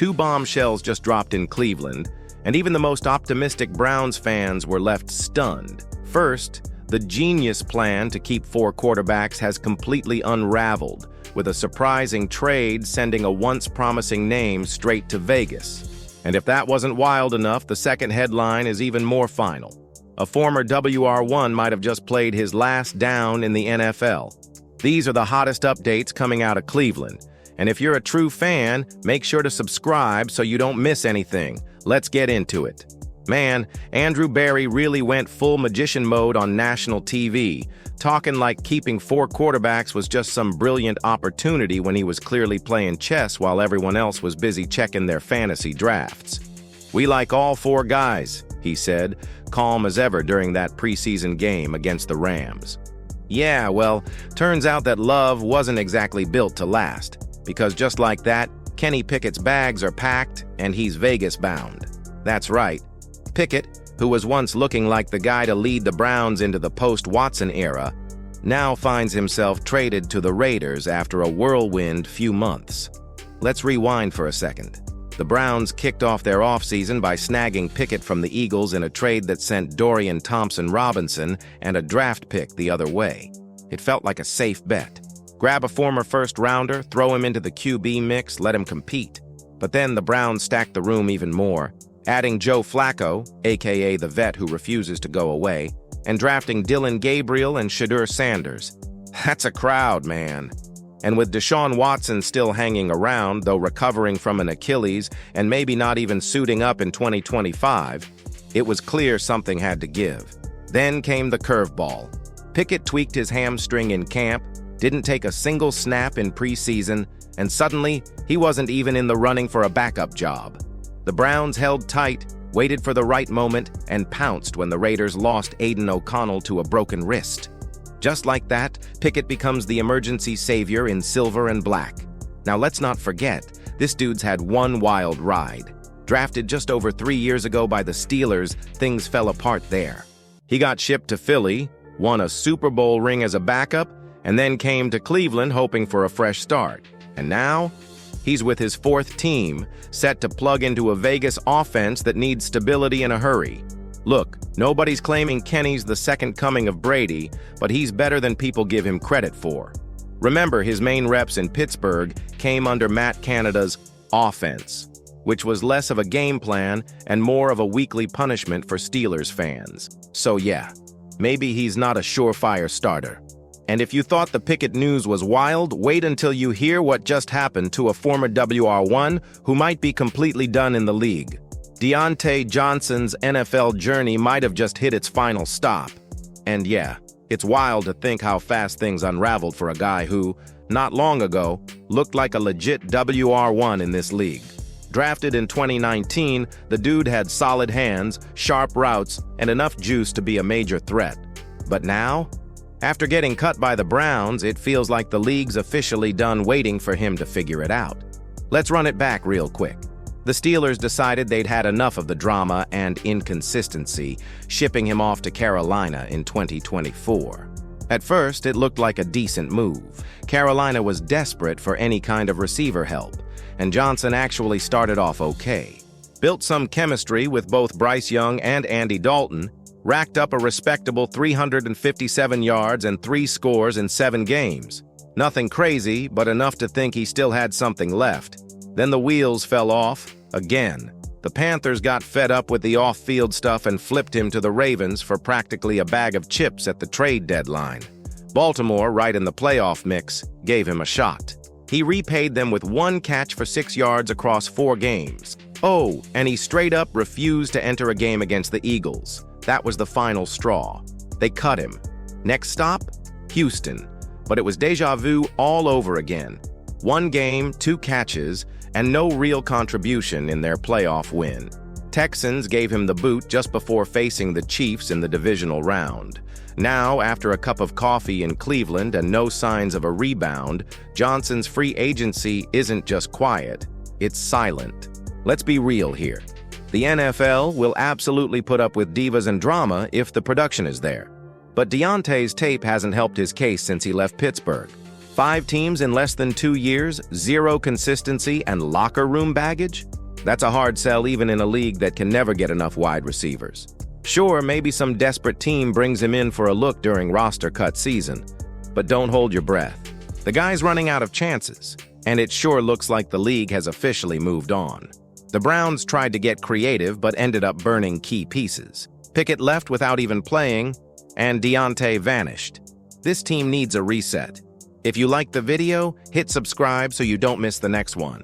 Two bombshells just dropped in Cleveland, and even the most optimistic Browns fans were left stunned. First, the genius plan to keep four quarterbacks has completely unraveled, with a surprising trade sending a once promising name straight to Vegas. And if that wasn't wild enough, the second headline is even more final. A former WR1 might have just played his last down in the NFL. These are the hottest updates coming out of Cleveland. And if you're a true fan, make sure to subscribe so you don't miss anything. Let's get into it. Man, Andrew Berry really went full magician mode on national TV, talking like keeping four quarterbacks was just some brilliant opportunity when he was clearly playing chess while everyone else was busy checking their fantasy drafts. "We like all four guys," he said, calm as ever during that preseason game against the Rams. Yeah, well, turns out that Love wasn't exactly built to last, because just like that, Kenny Pickett's bags are packed and he's Vegas bound. That's right. Pickett, who was once looking like the guy to lead the Browns into the post-Watson era, now finds himself traded to the Raiders after a whirlwind few months. Let's rewind for a second. The Browns kicked off their offseason by snagging Pickett from the Eagles in a trade that sent Dorian Thompson-Robinson and a draft pick the other way. It felt like a safe bet. Grab a former first-rounder, throw him into the QB mix, let him compete. But then the Browns stacked the room even more, adding Joe Flacco, aka the vet who refuses to go away, and drafting Dylan Gabriel and Shedeur Sanders. That's a crowd, man. And with Deshaun Watson still hanging around, though recovering from an Achilles and maybe not even suiting up in 2025, it was clear something had to give. Then came the curveball. Pickett tweaked his hamstring in camp, didn't take a single snap in preseason, and suddenly he wasn't even in the running for a backup job. The Browns held tight, waited for the right moment, and pounced when the Raiders lost Aiden O'Connell to a broken wrist. Just like that, Pickett becomes the emergency savior in silver and black. Now let's not forget, this dude's had one wild ride. Drafted just over 3 years ago by the Steelers, things fell apart there. He got shipped to Philly, won a Super Bowl ring as a backup, and then came to Cleveland hoping for a fresh start. And now, he's with his fourth team, set to plug into a Vegas offense that needs stability in a hurry. Look, nobody's claiming Kenny's the second coming of Brady, but he's better than people give him credit for. Remember, his main reps in Pittsburgh came under Matt Canada's offense, which was less of a game plan and more of a weekly punishment for Steelers fans. So yeah, maybe he's not a surefire starter. And if you thought the Pickett news was wild, wait until you hear what just happened to a former WR1 who might be completely done in the league. Diontae Johnson's NFL journey might have just hit its final stop. And yeah, it's wild to think how fast things unraveled for a guy who, not long ago, looked like a legit WR1 in this league. Drafted in 2019, the dude had solid hands, sharp routes, and enough juice to be a major threat. But now, after getting cut by the Browns, it feels like the league's officially done waiting for him to figure it out. Let's run it back real quick. The Steelers decided they'd had enough of the drama and inconsistency, shipping him off to Carolina in 2024. At first, it looked like a decent move. Carolina was desperate for any kind of receiver help, and Johnson actually started off okay. Built some chemistry with both Bryce Young and Andy Dalton, racked up a respectable 357 yards and 3 scores in 7 games. Nothing crazy, but enough to think he still had something left. Then the wheels fell off, again. The Panthers got fed up with the off-field stuff and flipped him to the Ravens for practically a bag of chips at the trade deadline. Baltimore, right in the playoff mix, gave him a shot. He repaid them with 1 catch for 6 yards across 4 games. Oh, and he straight up refused to enter a game against the Eagles. That was the final straw. They cut him. Next stop? Houston. But it was déjà vu all over again. 1 game, 2 catches, and no real contribution in their playoff win. Texans gave him the boot just before facing the Chiefs in the divisional round. Now, after a cup of coffee in Cleveland and no signs of a rebound, Johnson's free agency isn't just quiet, it's silent. Let's be real here. The NFL will absolutely put up with divas and drama if the production is there. But Diontae's tape hasn't helped his case since he left Pittsburgh. 5 teams in less than 2 years, 0 consistency, and locker room baggage? That's a hard sell even in a league that can never get enough wide receivers. Sure, maybe some desperate team brings him in for a look during roster cut season, but don't hold your breath. The guy's running out of chances, and it sure looks like the league has officially moved on. The Browns tried to get creative but ended up burning key pieces. Pickett left without even playing, and Deontay vanished. This team needs a reset. If you liked the video, hit subscribe so you don't miss the next one.